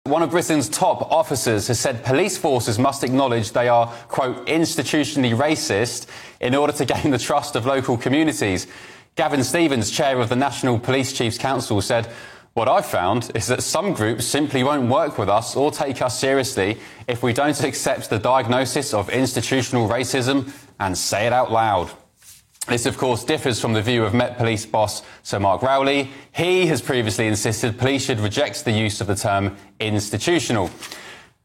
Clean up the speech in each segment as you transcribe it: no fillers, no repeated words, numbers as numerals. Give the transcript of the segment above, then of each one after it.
One of Britain's top officers has said police forces must acknowledge they are, quote, institutionally racist in order to gain the trust of local communities. Gavin Stevens, chair of the National Police Chiefs Council, said, "What I've found is that some groups simply won't work with us or take us seriously if we don't accept the diagnosis of institutional racism and say it out loud." This, of course, differs from the view of Met Police boss Sir Mark Rowley. He has previously insisted police should reject the use of the term institutional.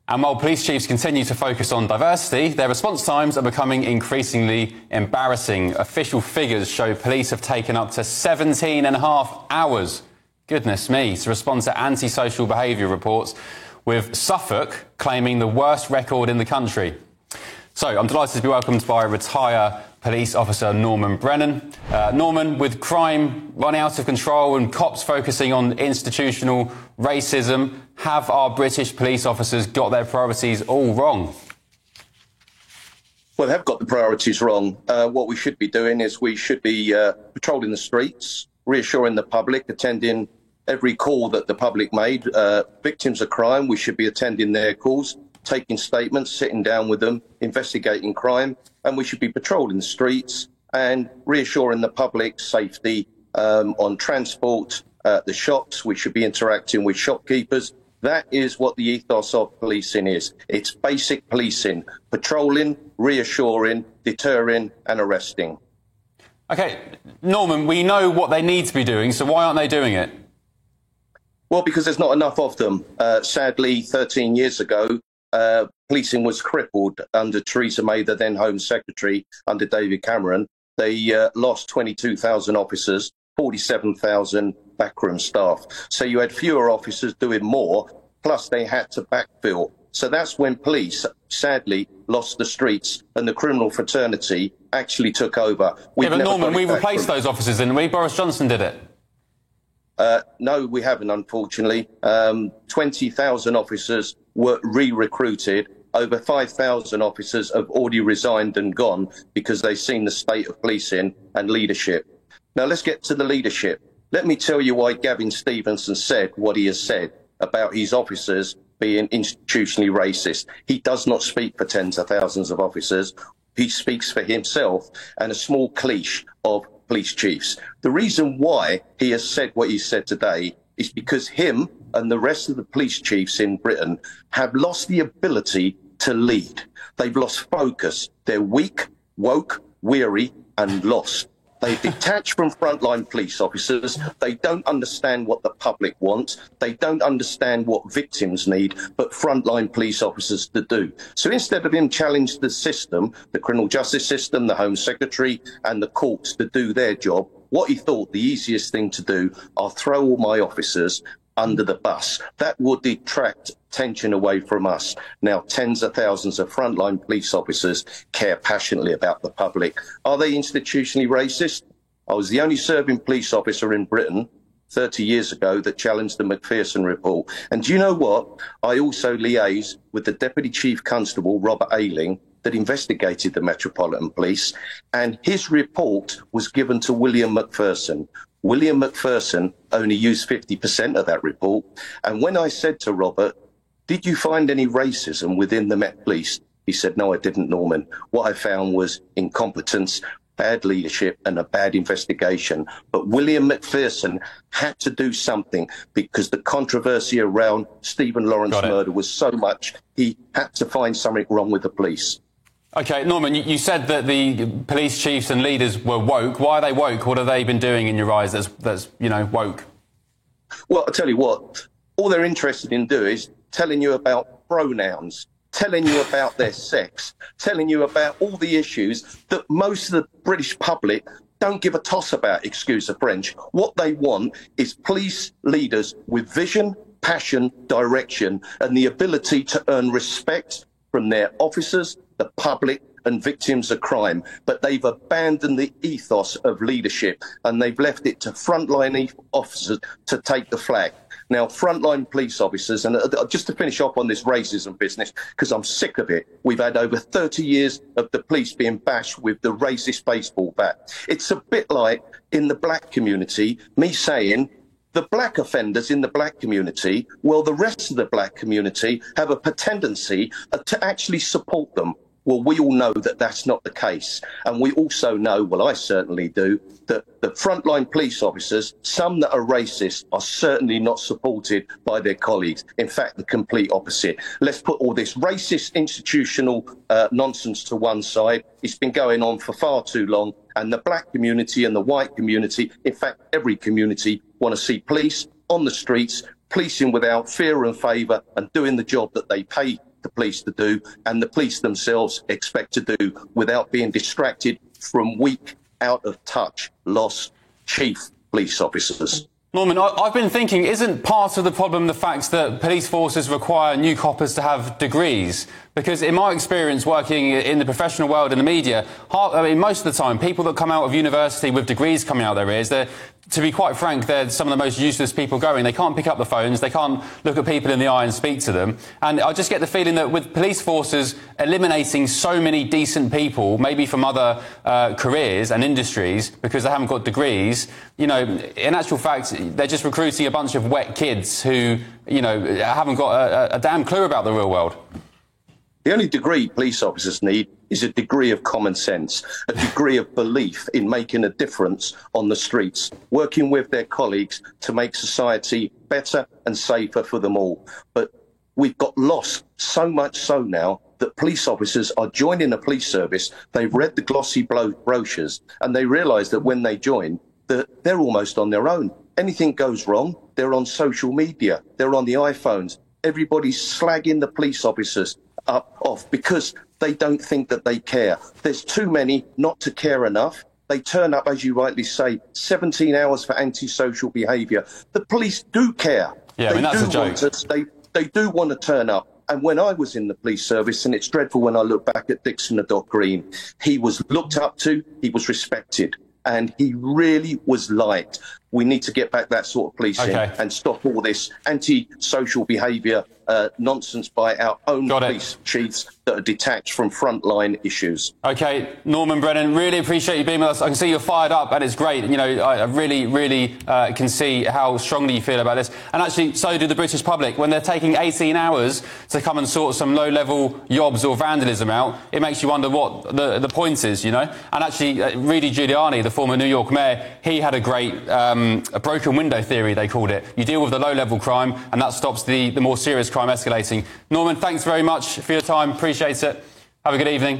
And while police chiefs continue to focus on diversity, their response times are becoming increasingly embarrassing. Official figures show police have taken up to 17.5 hours, goodness me, to respond to antisocial behaviour reports, with Suffolk claiming the worst record in the country. So I'm delighted to be welcomed by retired police officer Norman Brennan. Norman, with crime running out of control and cops focusing on institutional racism, have our British police officers got their priorities all wrong? Well, they have got the priorities wrong. What we should be doing is we should be patrolling the streets, reassuring the public, attending every call that the public made. Victims of crime, we should be attending their calls, taking statements, sitting down with them, investigating crime, and we should be patrolling the streets and reassuring the public safety on transport, the shops. We should be interacting with shopkeepers. That is what the ethos of policing is. It's basic policing: patrolling, reassuring, deterring and arresting. OK, Norman, we know what they need to be doing, so why aren't they doing it? Well, because there's not enough of them. Sadly, 13 years ago, policing was crippled under Theresa May, the then Home Secretary, under David Cameron. They lost 22,000 officers, 47,000 backroom staff. So you had fewer officers doing more, plus they had to backfill. So that's when police, sadly, lost the streets and the criminal fraternity actually took over. Yeah, but Norman, we replaced those officers, didn't we? Boris Johnson did it. No, we haven't, unfortunately. 20,000 officers were re-recruited. Over 5,000 officers have already resigned and gone because they've seen the state of policing and leadership. Now, let's get to the leadership. Let me tell you why Gavin Stevenson said what he has said about his officers being institutionally racist. He does not speak for tens of thousands of officers. He speaks for himself and a small clique of police chiefs. The reason why he has said what he said today is because him and the rest of the police chiefs in Britain have lost the ability to lead. They've lost focus. They're weak, woke, weary and lost. They've detached from frontline police officers. They don't understand what the public wants. They don't understand what victims need, but frontline police officers to do. So instead of him challenge the system, the criminal justice system, the Home Secretary and the courts to do their job, what he thought the easiest thing to do, I'll throw all my officers under the bus. That would detract attention away from us. Now, tens of thousands of frontline police officers care passionately about the public. Are they institutionally racist? I was the only serving police officer in Britain 30 years ago that challenged the Macpherson report. And do you know what? I also liaised with the Deputy Chief Constable, Robert Ayling, that investigated the Metropolitan Police, and his report was given to William Macpherson. William Macpherson only used 50% of that report. And when I said to Robert, "Did you find any racism within the Met Police?" he said, "No, I didn't, Norman. What I found was incompetence, bad leadership and a bad investigation." But William Macpherson had to do something because the controversy around Stephen Lawrence murder was so much, he had to find something wrong with the police. OK, Norman, you said that the police chiefs and leaders were woke. Why are they woke? What have they been doing in your eyes that's woke? Well, I'll tell you what, all they're interested in doing is telling you about pronouns, telling you about their sex, telling you about all the issues that most of the British public don't give a toss about, excuse the French. What they want is police leaders with vision, passion, direction, and the ability to earn respect from their officers, the public and victims of crime. But they've abandoned the ethos of leadership and they've left it to frontline officers to take the flag. Now, frontline police officers, and just to finish off on this racism business, because I'm sick of it, we've had over 30 years of the police being bashed with the racist baseball bat. It's a bit like in the black community, me saying, The black offenders in the black community, well, the rest of the black community have a tendency to actually support them. Well, we all know that that's not the case. And we also know, well, I certainly do, that the frontline police officers, some that are racist, are certainly not supported by their colleagues. In fact, the complete opposite. Let's put all this racist institutional nonsense to one side. It's been going on for far too long. And the black community and the white community, in fact, every community, want to see police on the streets, policing without fear and favour and doing the job that they pay the police to do, and the police themselves expect to do without being distracted from weak, out of touch, lost chief police officers. Norman, I've been thinking, isn't part of the problem the fact that police forces require new coppers to have degrees? Because in my experience working in the professional world and the media, most of the time, people that come out of university with degrees coming out their ears, to be quite frank, they're some of the most useless people going. They can't pick up the phones, they can't look at people in the eye and speak to them. And I just get the feeling that with police forces eliminating so many decent people, maybe from other careers and industries, because they haven't got degrees, you know, in actual fact, they're just recruiting a bunch of wet kids who, you know, haven't got a damn clue about the real world. The only degree police officers need is a degree of common sense, a degree of belief in making a difference on the streets, working with their colleagues to make society better and safer for them all. But we've got lost so much so now that police officers are joining the police service. They've read the glossy brochures and they realise that when they join, that they're almost on their own. Anything goes wrong, they're on social media, they're on the iPhones. Everybody's slagging the police officers off because they don't think that they care. There's too many not to care enough. They turn up, as you rightly say, 17 hours for antisocial behaviour. The police do care. Yeah, I mean, that's a joke. They do want to turn up. And when I was in the police service, and it's dreadful when I look back at Dixon the Dock Green, he was looked up to, he was respected, and he really was liked. We need to get back that sort of policing and stop all this anti-social behaviour nonsense by our own police chiefs that are detached from frontline issues. OK, Norman Brennan, really appreciate you being with us. I can see you're fired up and it's great. You know, I really can see how strongly you feel about this. And actually, so do the British public. When they're taking 18 hours to come and sort some low-level yobs or vandalism out, it makes you wonder what the point is, you know. And actually, Rudy Giuliani, the former New York mayor, he had a great a broken window theory, they called it. You deal with the low-level crime, and that stops the more serious crime escalating. Norman, thanks very much for your time. Appreciate it. Have a good evening.